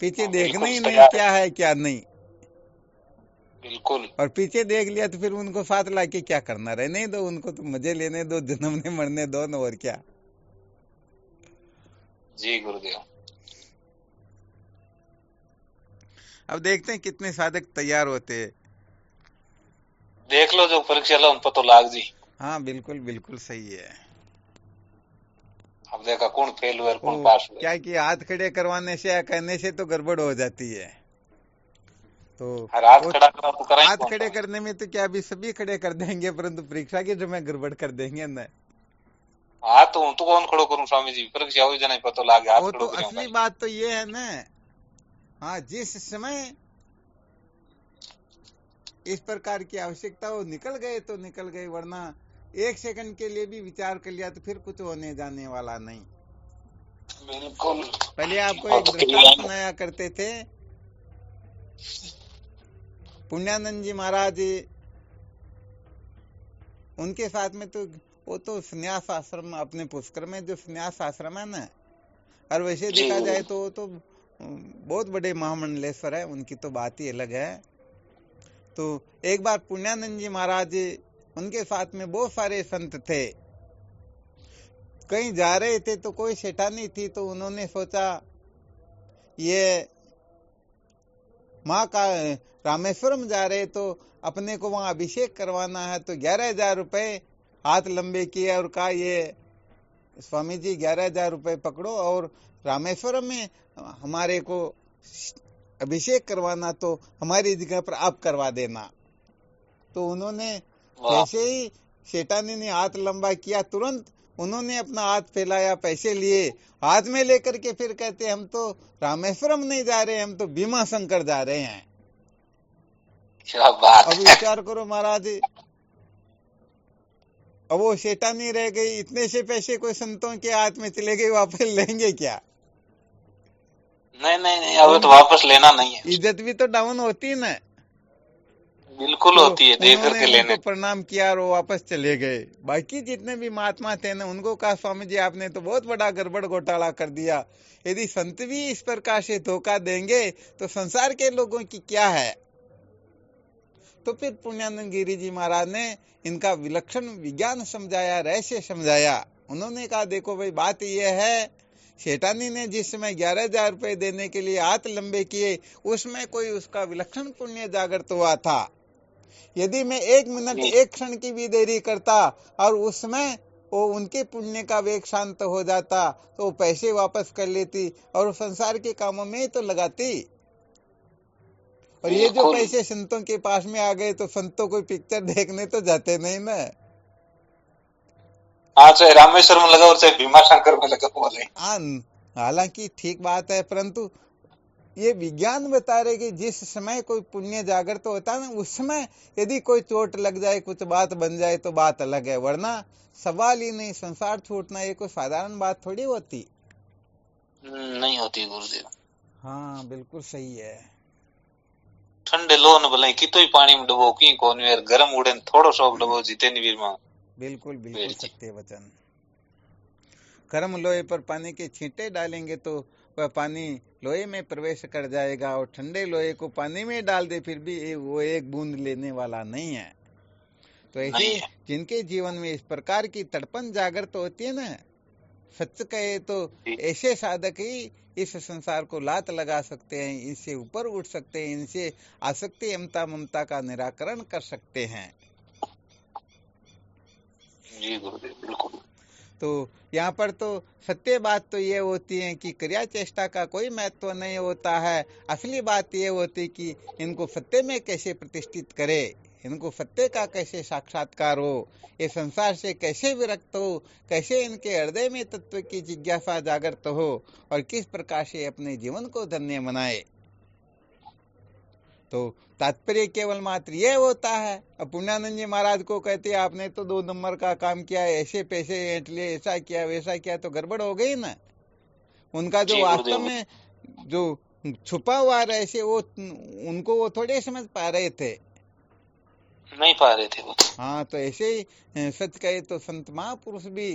पीछे देखना ही नहीं क्या है क्या नहीं। बिल्कुल। और पीछे देख लिया तो फिर उनको साथ लाके क्या करना, रहने दो उनको, तो मजे लेने दो, जन्मने मरने दो न, और क्या। जी गुरुदेव। अब देखते हैं कितने साधक तैयार होते हैं। देख लो जो परीक्षा लो उन पतो लाग जी। हाँ बिल्कुल बिल्कुल सही है। अब देखा कौन फेल हुआ और वो कौन पास हुआ। क्या कि हाथ खड़े करवाने से या कहने से तो गड़बड़ हो जाती है। तो और हाथ वो खड़ा करा तो करा ही हाथ कौन खड़े था। करने में तो क्या अभी सभी खड़े कर देंगे, परंतु परीक्षा के समय गड़बड़ कर देंगे ना। हाथ तो हूं तो कौन खड़ो करूं स्वामी जी, परीक्षा हो जाने पतो लागे हाथ वो तो खड़ो करियो असली भाई। बात तो ये है ना। हाँ, जिस समय इस प्रकार की आवश्यकता हो निकल गए तो निकल गए, वरना एक सेकंड के लिए भी विचार कर लिया तो फिर कुछ होने जाने वाला नहीं। बिल्कुल। पहले आपको और एक तो दृष्टांत सुनाया करते थे। पुण्यानंद जी महाराज, उनके साथ में तो वो तो संन्यास आश्रम, अपने पुष्कर में जो संन्यास आश्रम है ना, और वैसे जी देखा गुरु। जाए तो वो तो बहुत बड़े महामंडलेश्वर है, उनकी तो बात ही अलग है। तो एक बार पुण्यानंद जी महाराज, उनके साथ में बहुत सारे संत थे, कहीं जा रहे थे तो कोई शैतानी थी, तो उन्होंने सोचा ये माँ का रामेश्वरम जा रहे तो अपने को वहां अभिषेक करवाना है, तो 11,000 रुपए हाथ लंबे किए और कहा ये स्वामी जी 11,000 रुपए पकड़ो और रामेश्वरम में हमारे को अभिषेक करवाना तो हमारी जगह पर आप करवा देना। तो उन्होंने वाह। जैसे ही शैतानी ने हाथ लंबा किया, तुरंत उन्होंने अपना हाथ फैलाया, पैसे लिए हाथ में लेकर के, फिर कहते हम तो रामेश्वरम नहीं जा रहे, हम तो भीमा शंकर जा रहे हैं। क्या बात अब है। विचार करो महाराज, अब वो शैतानी रह गई, इतने से पैसे कोई संतों के हाथ में चले गए, वापस लेंगे क्या? नहीं नहीं नहीं, अब तो वापस लेना नहीं है। इज्जत भी तो डाउन होती ना। बिल्कुल तो होती है, दे उन्होंने करके उनको लेने। प्रणाम किया और वो वापस चले गए। बाकी जितने भी महात्मा थे ना, उनको कहा स्वामी जी आपने तो बहुत बड़ा गड़बड़ घोटाला कर दिया, यदि संत भी इस प्रकार से धोखा देंगे तो संसार के लोगों की क्या है। तो फिर पुण्यानंद गिरी जी महाराज ने इनका विलक्षण विज्ञान समझाया, रहस्य समझाया। उन्होंने कहा देखो भाई, बात यह है, शैतानी ने जिस समय 11,000 रुपए देने के लिए हाथ लंबे किए, उसमें कोई उसका विलक्षण पुण्य जागृत हुआ था। यदि मैं 1 मिनट जी। 1 क्षण की भी देरी करता और उसमें वो उनके पुण्य का वेग शांत हो जाता, तो वो पैसे वापस कर लेती और संसार के कामों में ही तो लगाती। और ये जो बिल्कुल। पैसे संतों के पास में आ गए, तो संतों कोई पिक्चर देखने तो जाते नहीं ना। हाँ, चाहे रामेश्वर में लगा और चाहे भीमा शंकर में लगा बोले। हालांकि ठीक बात है, परंतु ये विज्ञान बता रहे कि जिस समय कोई पुण्य जागृत होता है ना, उस समय यदि कोई चोट लग जाए, कुछ बात बन जाए तो बात अलग है, वरना सवाल ही नहीं। संसार छूटना ये कोई साधारण बात थोड़ी होती। नहीं होती गुरुदेव। हाँ बिल्कुल सही है। ठंडे लो न भले की तो ही पानी में डुबो की कौन यार, गरम उड़े थोड़ो सो डुबो जीते नहीं वीर मां। बिल्कुल बिल्कुल वेर जी। सत्य वचन। गर्म लोहे पर पानी के छींटे डालेंगे तो वह पानी लोहे में प्रवेश कर जाएगा, और ठंडे लोहे को पानी में डाल दे फिर भी वो एक बूंद लेने वाला नहीं है। तो ऐसे नहीं है। जिनके जीवन में इस प्रकार की तड़पन जागृत होती है ना, सच कहे तो ऐसे साधक ही इस संसार को लात लगा सकते हैं, इनसे ऊपर उठ सकते हैं, इनसे आसक्ति अमता ममता का निराकरण कर सकते हैं। जी गुरुदेव बिल्कुल। तो यहाँ पर तो सत्य बात तो ये होती है कि क्रिया चेष्टा का कोई महत्व नहीं होता है। असली बात ये होती कि इनको सत्य में कैसे प्रतिष्ठित करे, इनको सत्य का कैसे साक्षात्कार हो, ये संसार से कैसे विरक्त हो, कैसे इनके हृदय में तत्व की जिज्ञासा जागृत हो, और किस प्रकार से अपने जीवन को धन्य बनाए। तो तात्पर्य केवल मात्र ये होता है। अब पुण्यानंद जी महाराज को कहते आपने तो 2 नंबर का काम किया, ऐसे पैसे ऐंठ लिए, ऐसा किया वैसा किया, तो गड़बड़ हो गई ना। उनका जो जी वास्तव गुरुदेव। में जो छुपा हुआ रहस्य, वो उनको वो थोड़े समझ पा रहे थे। नहीं पा रहे थे वो। हाँ, तो ऐसे ही सच कहे तो संत महापुरुष भी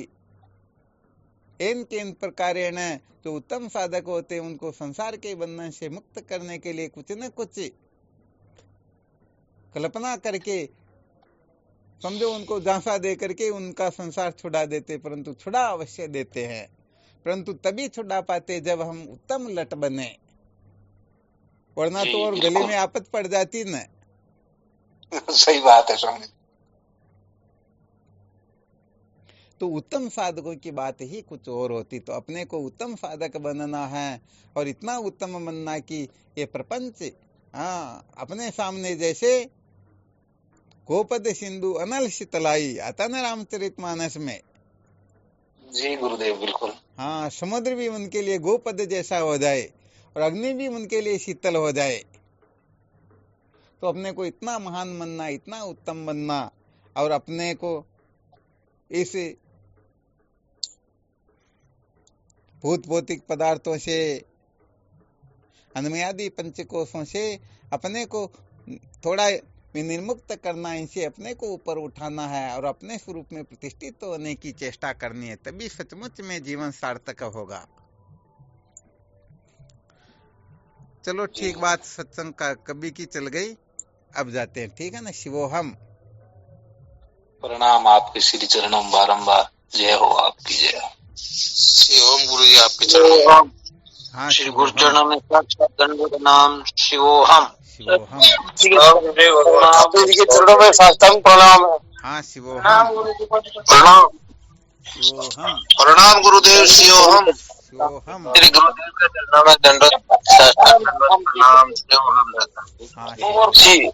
इन प्रकार जो उत्तम साधक होते हैं, उनको संसार के बंधन से मुक्त करने के लिए कुछ न कुछ कल्पना करके, समझो उनको झांसा दे करके उनका संसार छुड़ा देते, परंतु छुड़ा अवश्य देते हैं, परंतु तभी छुड़ा पाते जब हम उत्तम लट बने, वरना तो और गले में आफत पड़ जाती न। सही बात है स्वामी। तो उत्तम साधकों की बात ही कुछ और होती। तो अपने को उत्तम साधक बनना है और इतना उत्तम बनना कि ये प्रपंच अपने सामने जैसे गोपद सिंधु अनल शीतलाई आता ना रामचरितमानस में। जी गुरुदेव बिल्कुल। हाँ, समुद्र भी उनके लिए गोपद जैसा हो जाए और अग्नि भी उनके लिए शीतल हो जाए। तो अपने को इतना महान बनना, इतना उत्तम बनना, और अपने को इस भूत भौतिक पदार्थों से, अन्मयादि पंचकोशों से अपने को थोड़ा विनिर्मुक्त करना, इनसे अपने को ऊपर उठाना है और अपने स्वरूप में प्रतिष्ठित होने की चेष्टा करनी है, तभी सचमुच में जीवन सार्थक होगा। चलो ठीक बात, सत्संग का कभी की चल गई, अब जाते हैं, ठीक है ना। शिवोहम। प्रणाम आपके श्री चरणों बारंबार, जय हो आपकी जय। शिवोम गुरु जी आपके चरणों। हाँ, श्री गुरु चरणों में साक्षात दंडवत नाम शिवोहम। शिवोहम। के चरणों में साष्टांग प्रणाम है। हाँ, शिवोहम। प्रणाम। शिवोहम। प्रणाम गुरुदेव शिवोहम। शिवोहम। श्री गुरुदेव के चरणों में दंडवत साष्टांग प्रणाम शिवोहम रहता। हाँ, जी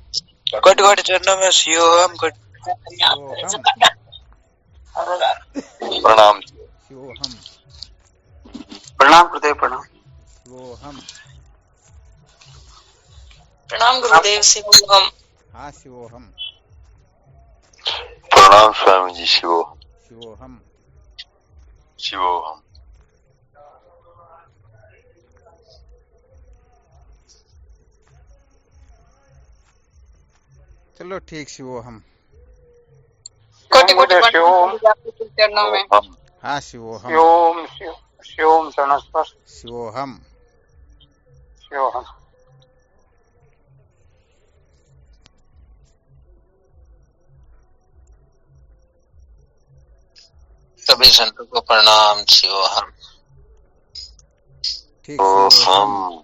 कट कट चरणों में शिवोहम कट। शिवोहम। प्रणाम। शिवोहम। प्रणाम गुरुदेव प्रणाम। शिवोहम। प्रणाम गुरुदेव शिवोहम। हाँ, शिवोहम। प्रणाम स्वामी जी। शिवोहम। शिवोहम। चलो ठीक, शिवोहम। कोटि कोटि प्रणाम आपके चरणों में। हाँ, शिवोहम। शिवोम शरणस्पर्श शिवोहम। शिवोहम। सभी संतों को प्रणाम शिवोहम। ठीक, शिवोहम।